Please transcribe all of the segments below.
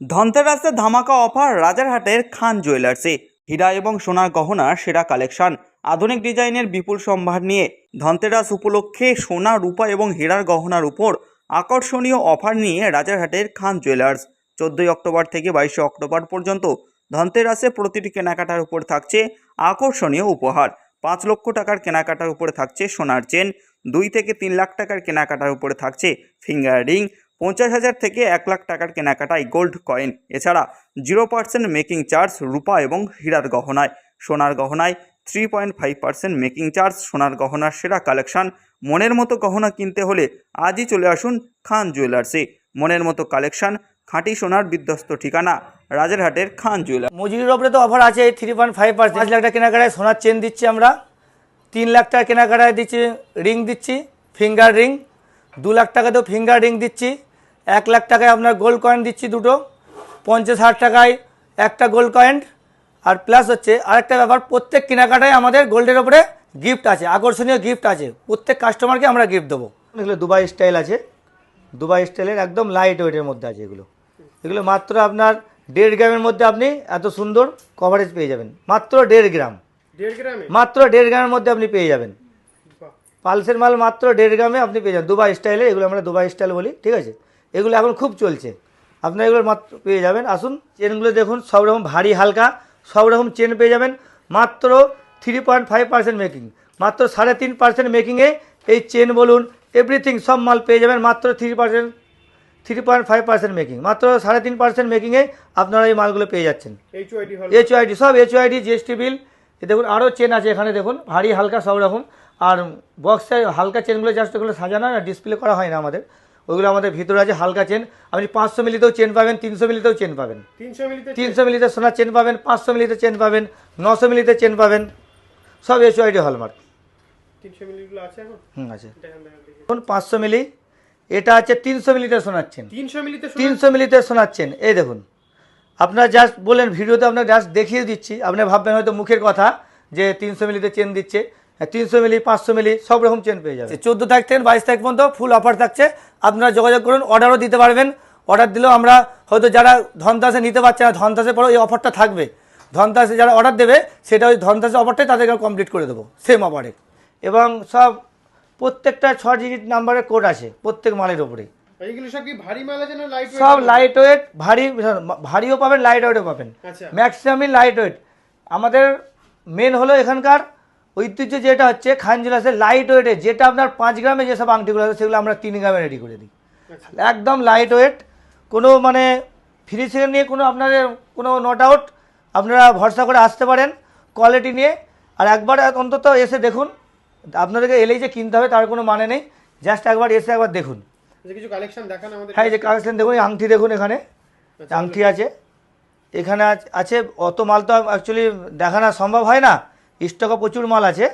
ধনতেরাসে ধামাকা অফার রাজারহাটের খান জুয়েলার্সে। হীরা এবং সোনার গহনার সেরা কালেকশন, আধুনিক ডিজাইনের বিপুল সম্ভার নিয়ে ধনতেরাস উপলক্ষে সোনা, রূপা এবং হীরার গহনার উপর আকর্ষণীয় অফার নিয়ে রাজারহাটের খান জুয়েলার্স 14 অক্টোবর থেকে 22 অক্টোবর পর্যন্ত ধনতেরাসে প্রতিটি কেনাকাটার উপর থাকছে আকর্ষণীয় উপহার। 5 লক্ষ টাকার কেনাকাটার উপরে থাকছে সোনার চেন, 2 থেকে 3 লাখ টাকার কেনাকাটার উপরে থাকছে ফিঙ্গার রিং, 50,000 থেকে 1 লাখ টাকার কেনাকাটায় গোল্ড কয়েন। এছাড়া 0% মেকিং চার্জ রূপা এবং হীরার গহনায়। সোনার গহনায় 3.5% মেকিং চার্জ। সোনার গহনার সেরা কালেকশন। মনের মতো গহনা কিনতে হলে আজই চলে আসুন খান জুয়েলার্সে। মনের মতো কালেকশন, খাঁটি সোনার বিধ্বস্ত ঠিকানা রাজারহাটের খান জুয়েলার্স। মজুরির ওপরে তো অফার আছে 3.5%। 5 লাখ টাকা কেনাকাটায় সোনার চেন দিচ্ছি আমরা, 3 লাখ টাকা কেনাকাটায় দিচ্ছি রিং দিচ্ছি, ফিঙ্গার রিং। 2 লাখ টাকাতেও ফিঙ্গার রিং দিচ্ছি। 1 লাখ টাকায় আপনার গোল্ড কয়েন দিচ্ছি দুটো। 50,000 টাকায় একটা গোল্ড কয়েন। আর প্লাস হচ্ছে আরেকটা ব্যাপার, প্রত্যেক কেনাকাটায় আমাদের গোল্ডের ওপরে গিফট আছে, আকর্ষণীয় গিফট আছে। প্রত্যেক কাস্টমারকে আমরা গিফট দেবো। এগুলো দুবাই স্টাইল আছে, দুবাই স্টাইলের একদম লাইট ওয়েটের মধ্যে আছে এগুলো। এগুলো মাত্র আপনার 1.5 গ্রামের মধ্যে আপনি এত সুন্দর কভারেজ পেয়ে যাবেন। মাত্র 1.5 গ্রাম, মাত্র 1.5 গ্রামের মধ্যে আপনি পেয়ে যাবেন। পালসের মাল মাত্র 1.5 গ্রামে আপনি পেয়ে যাবেন দুবাই স্টাইলে। এগুলো আমরা দুবাই স্টাইল বলি, ঠিক আছে। এগুলো এখন খুব চলছে, আপনারা এগুলো মাত্র পেয়ে যাবেন। আসুন, চেনগুলো দেখুন, সব রকম ভারী হালকা সব রকম চেন পেয়ে যাবেন। মাত্র 3.5% মেকিং, মাত্র 3.5% মেকিংয়ে এই চেন বলুন এভরিথিং সব মাল পেয়ে যাবেন। মাত্র 3.5% মেকিং, মাত্র 3.5% মেকিংয়ে আপনারা এই মালগুলো পেয়ে যাচ্ছেন। HYD সব HYD GST বিল। দেখুন আরও চেন আছে এখানে, দেখুন ভারী হালকা সব রকম। আর বক্সে হালকা চেনগুলো জাস্ট এগুলো সাজানো আর ডিসপ্লে করা হয় না আমাদের, ওইগুলো আমাদের ভিতরে আছে হালকা চেন। আপনি 500 মিলিতেও চেন পাবেন, 300 মিলিতেও চেন পাবেন, 300 মিলিতে সোনার চেন পাবেন, 500 মিলিতে চেন পাবেন, 900 মিলিতে চেন পাবেন, সব HYD হলমার্ক। 300 মিলিগুলো আছে এখন? আছে। এখন 500 মিলি, এটা আছে 300 মিলিতে শোনার চেন। 300 মিলিতে শোনার চেন। এই দেখুন, আপনারা জাস্ট বলেন ভিডিওতে আপনার জাস্ট দেখিয়ে দিচ্ছি, আপনি ভাববেন হয়তো মুখের কথা যে 300 মিলিতে চেন দিচ্ছে। 300 মিলি 500 মিলি সব রকম চেন পেয়ে যাবে। 14 তারিখ থেকে 22 তারিখ পর্যন্ত ফুল অফার থাকছে। আপনারা যোগাযোগ করুন, অর্ডারও দিতে পারবেন। অর্ডার দিলেও আমরা হয়তো যারা ধনতেরাসে নিতে পারছে না, ধনতেরাসের পরেও এই অফারটা থাকবে। ধনতেরাসে যারা অর্ডার দেবে সেটা ওই ধনতেরাসের অফারটাই তাদেরকে কমপ্লিট করে দেবো সেম অফারে। এবং সব প্রত্যেকটা 6 ডিজিট নাম্বারের কোড আছে প্রত্যেক মালের ওপরে। এইগুলো সব কি ভারী মাল আছে না লাইট ওয়েট? সব লাইট ওয়েট, ভারীও পাবেন, লাইট ওয়েটও পাবেন। ম্যাক্সিমামই লাইট ওয়েট। আমাদের মেন হলো এখানকার ঐতিহ্য যেটা হচ্ছে খান জুয়েলার্সের লাইট ওয়েটে, যেটা আপনার 5 গ্রামে যেসব আংটিগুলো আছে সেগুলো আমরা 3 গ্রামে রেডি করে দিই। একদম লাইট ওয়েট, কোনো মানে ফিনিশিং নিয়ে কোনো আপনাদের কোনো নো ডাউট, আপনারা ভরসা করে আসতে পারেন কোয়ালিটি নিয়ে। আর একবার অন্তত এসে দেখুন, আপনাদেরকে এলেই যে কিনতে হবে তার কোনো মানে নেই, জাস্ট একবার এসে একবার দেখুন। কিছু কালেকশন দেখান আমাদের। হ্যাঁ, এই যে কালেকশন দেখুন, এই আংটি দেখুন, এখানে আংটি আছে, এখানে আছে। অত মাল তো অ্যাকচুয়ালি দেখানো সম্ভব হয় না, স্টকে প্রচুর মাল আছে,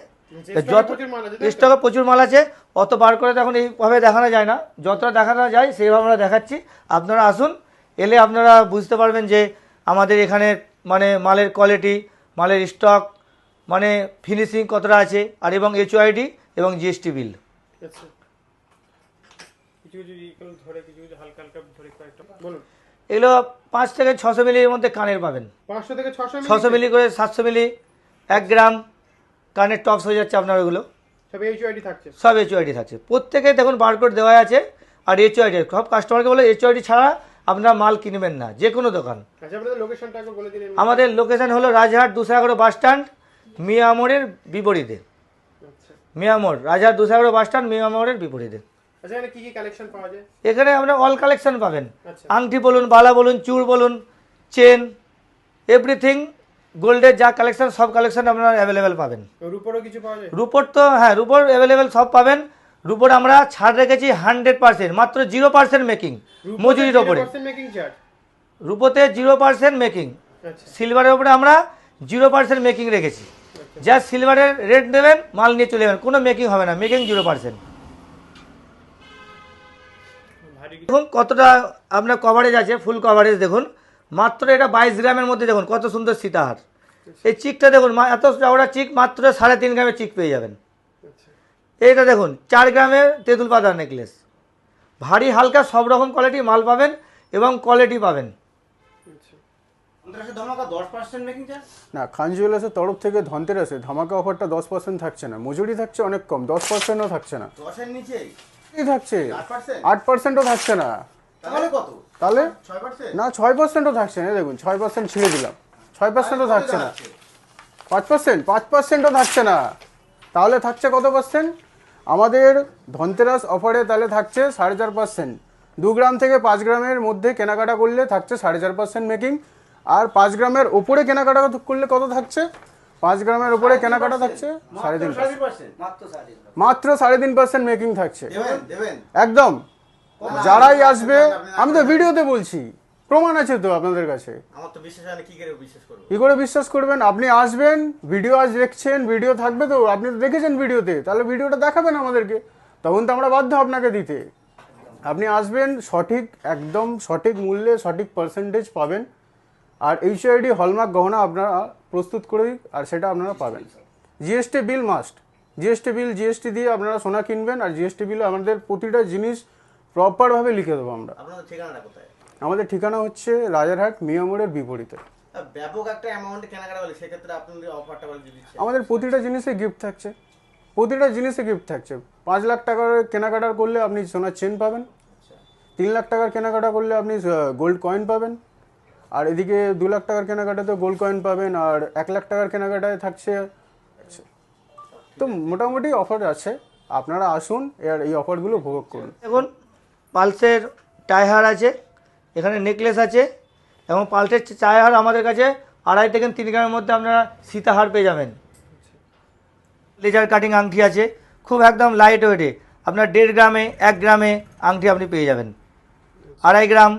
যত স্টকে প্রচুর মাল আছে অত বার করে তখন এইভাবে দেখানো যায় না। যতটা দেখানো যায় সেইভাবে আমরা দেখাচ্ছি। আপনারা আসুন, এলে আপনারা বুঝতে পারবেন যে আমাদের এখানে মানে মালের কোয়ালিটি, মালের স্টক, মানে ফিনিশিং কতটা আছে, আর এবং HYD এবং GST বিল। এগুলো 5 থেকে 600 মিলির মধ্যে কানের পাবেন। 500 থেকে 600 মিলি করে 700 মিলি 1 গ্রাম কানের টপস হয়ে যাচ্ছে আপনার। ওগুলো সব HYD থাকছে, সব HYD থাকছে। প্রত্যেকে দেখুন বারকোড দেওয়া আছে। আর HYD সব কাস্টমারকে বলে HYD ছাড়া আপনারা মাল কিনবেন না, যে কোনো দোকান। আমাদের লোকেশন হলো রাজহাট 211 বাস স্ট্যান্ড, মিয়ামোড়ের বিপরীতে। মিয়ামোড়, রাজহাট 211 বাস স্ট্যান্ড, মিয়ামোড়ের বিপরীতে। এখানে আমরা অল কালেকশন পাবেন। আংটি বলুন, বালা বলুন, চূড় বলুন, চেন, এভরিথিং গোল্ডের যা কালেকশন সব কালেকশন আপনারা অ্যাভেলেবেল পাবেন। রূপোরও কিছু পাওয়া যায়? রূপোর তো হ্যাঁ, রূপোর অ্যাভেলেবেল সব পাবেন। রূপোর আমরা ছাড় রেখেছি 100%, মাত্র 0% মেকিং মজুরির ওপরে। রূপোতে 0% মেকিং, সিলভারের ওপরে আমরা 0% মেকিং রেখেছি। যা সিলভারের রেট দেবেন মাল নিয়ে চলে যাবেন, কোনো মেকিং হবে না, মেকিং 0%। দেখুন কতটা আপনার কভারেজ আছে, ফুল কভারেজ দেখুন। মাত্র এটা 22 গ্রামের মধ্যে দেখুন কত সুন্দর সীতাহার। এই চিকটা দেখুন, এত চওড়া চিক, মাত্র 3.5 গ্রামের চিক পেয়ে যাবেন। এইটা দেখুন 4 গ্রামের তেঁতুল পাতার নেকলেস, ভারী হালকা সব রকম কোয়ালিটি মাল পাবেন এবং কোয়ালিটি পাবেন। ধামাকা 10% মেকিং চার্জ। না, খান জুয়েলার্সের তরফ থেকে ধনতেরাসে ধামাকা অফারটা 10% থাকছে না, মজুরি থাকছে অনেক কম, 10%ও থাকছে না, 10 এর নিচেই এই থাকছে 8%? 8%ও থাকছে না। তাহলে কত? তাহলে 6%? না, 6%ও থাকছে না। দেখুন 6% ছেড়ে দিলাম, 6%ও থাকছে না। 5%ও থাকছে না। তাহলে থাকছে কত পার্সেন্ট? আমাদের ধনতেরাস অফারে তাহলে থাকছে 4.5%। 2 গ্রাম থেকে 5 গ্রামের মধ্যে কেনাকাটা করলে থাকছে 4.5% মেকিং। আর 5 গ্রামের ওপরে কেনাকাটা করলে কত থাকছে? 5 গ্রামের ওপরে কেনাকাটা থাকছে 3.5%। মাত্র 3.5% মেকিং থাকছে। দেবেন। একদম। যারাই আসবে, আমি তো ভিডিওতে বলছি, প্রমাণ আছে তো আপনাদের কাছে। আমার তো বিশ্বাস হয় না, কি করে বিশ্বাস করব? কি করে বিশ্বাস করবেন? আপনি আসবেন, ভিডিও আজ দেখছেন, ভিডিও থাকবে তো, আপনি তো দেখেছেন ভিডিওতে, তাহলে ভিডিওটা দেখাবেন আমাদেরকে, তখন তো আমরা বাধ্য আপনাকে দিতে। আপনি আসবেন, সঠিক একদম সঠিক মূল্যে সঠিক পার্সেন্টেজ পাবেন। আর এইচআইডি হলমার্ক গহনা আপনারা প্রস্তুত করে দিই, আর সেটা আপনারা পাবেন। GST bill must, GST bill, GST দিয়ে আপনারা সোনা কিনবেন। আর জিএসটি বিলে আমাদের প্রতিটা জিনিস প্রপারভাবে লিখে দেবো আমরা। আপনাদের ঠিকানাটা কোথায়? আমাদের ঠিকানা হচ্ছে রাজারহাট মিয়া মোড়ের বিপরীতে। ব্যাপক একটা অ্যামাউন্টে কেনাকাটা হলে সেক্ষেত্রে আপনাদের অফারটা বলে দিচ্ছেন। আমাদের প্রতিটা জিনিসে গিফট থাকছে, প্রতিটা জিনিসে গিফট থাকছে। 5 লাখ টাকার কেনাকাটা করলে আপনি সোনার চেন পাবেন, 3 লাখ টাকার কেনাকাটা করলে আপনি গোল্ড কয়েন পাবেন, আর এদিকে 2 লাখ টাকার কেনাকাটাতে গোল্ড কয়েন পাবেন, আর 1 লাখ টাকার কেনাকাটায় থাকছে। তো মোটামুটি অফার আছে, আপনারা আসুন আর এই অফারগুলো উপভোগ করুন। দেখুন, পালসের টাইহার আছে, এখানে নেকলেস আছে, এবং পালসের টাইহার আমাদের কাছে 2.5 থেকে 3 গ্রামের মধ্যে আপনারা সীতাহার পেয়ে যাবেন। লেজার কাটিং আংটি আছে, খুব একদম লাইট ওয়েটে, আপনার 1.5 গ্রামে 1 গ্রামে আংটি আপনি পেয়ে যাবেন। 2.5 গ্রাম,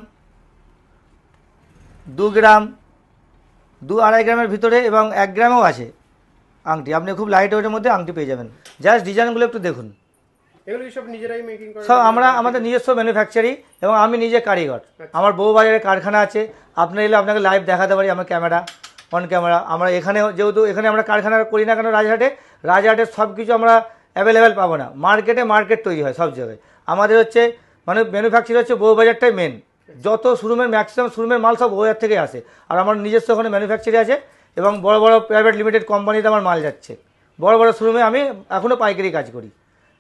2 গ্রাম, 2-2.5 গ্রামের ভিতরে এবং 1 গ্রামেও আছে আংটি। আপনি খুব লাইট ওয়েটের মধ্যে আংটি পেয়ে যাবেন। জাস্ট ডিজাইনগুলো একটু দেখুন। এগুলো কি সব নিজেরাই মেকিং করেন? সব আমরা আমাদের নিজস্ব ম্যানুফ্যাকচারিং, এবং আমি নিজে কারিগর। আমার বউবাজারে কারখানা আছে, আপনি এলে আপনাকে লাইভ দেখাতে পারি আমার ক্যামেরা, অন ক্যামেরা। আমরা এখানে যেহেতু এখানে আমরা কারখানা করি না কেন রাজহাটের সব কিছু আমরা অ্যাভেলেবেল পাবো না। মার্কেট তৈরি হয় সব জায়গায়। আমাদের হচ্ছে মানে ম্যানুফ্যাকচার হচ্ছে বউবাজারটাই মেন। যত শোরুমের ম্যাক্সিমাম শোরুমের মাল সব বউবাজার থেকে আসে। আর আমার নিজস্ব ওখানে ম্যানুফ্যাকচারি আছে, এবং বড় বড় প্রাইভেট লিমিটেড কোম্পানিতে আমার মাল যাচ্ছে। বড় বড় শোরুমে আমি এখনও পাইকারি কাজ করি।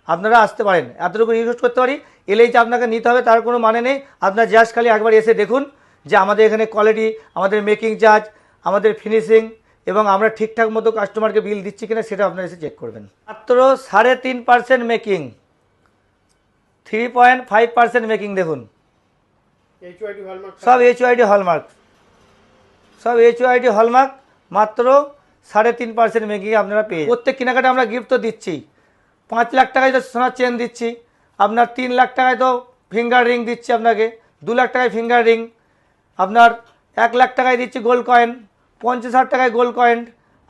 আপনারা আসতে পারেন, এতটুকু রিকোয়েস্ট করতে পারি। এলেই যে আপনাকে নিতে হবে তার কোনো মানে নেই। আপনার জাস্ট খালি একবার এসে দেখুন যে আমাদের এখানে কোয়ালিটি, আমাদের মেকিং চার্জ, আমাদের ফিনিশিং, এবং আমরা ঠিকঠাক মতো কাস্টমারকে বিল দিচ্ছি কিনা সেটা আপনারা এসে চেক করবেন। মাত্র 3.5% মেকিং, 3.5% মেকিং। দেখুন এইচওআইডি হলমার্ক সব এইচওআইডি হলমার্ক, সব এইচওআইডি হলমার্ক। মাত্র 3.5% মেকিং আপনারা পেয়ে যাবেন। প্রত্যেক কেনাকাটা আমরা গিফট তো দিচ্ছি। 5 লাখ টাকায় তো সোনার চেন দিচ্ছি, আপনার 3 লাখ টাকায় তো ফিঙ্গার রিং দিচ্ছি আপনাকে, 2 লাখ টাকায় ফিঙ্গার রিং, আপনার 1 লাখ টাকায় দিচ্ছি গোল্ড কয়েন, 50,000 টাকায় গোল্ড কয়েন।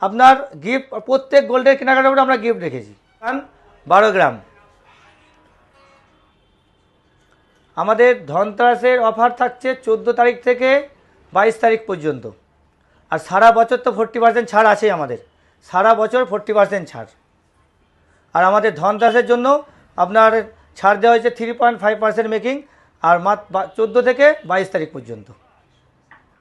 আপনার গিফট প্রত্যেক গোল্ডের কেনাকাটার উপরে আমরা গিফট রেখেছি। 12 গ্রাম। আমাদের ধনতেরাসের অফার থাকছে 14 তারিখ থেকে 22 তারিখ পর্যন্ত। আর সারা বছর তো 40% ছাড় আছেই আমাদের, সারা বছর 40% ছাড়। আর আমাদের ধনতেরাসের জন্য আপনার ছাড় দেওয়া হয়েছে 3.5% মেকিং, আর 14 থেকে 22 তারিখ পর্যন্ত।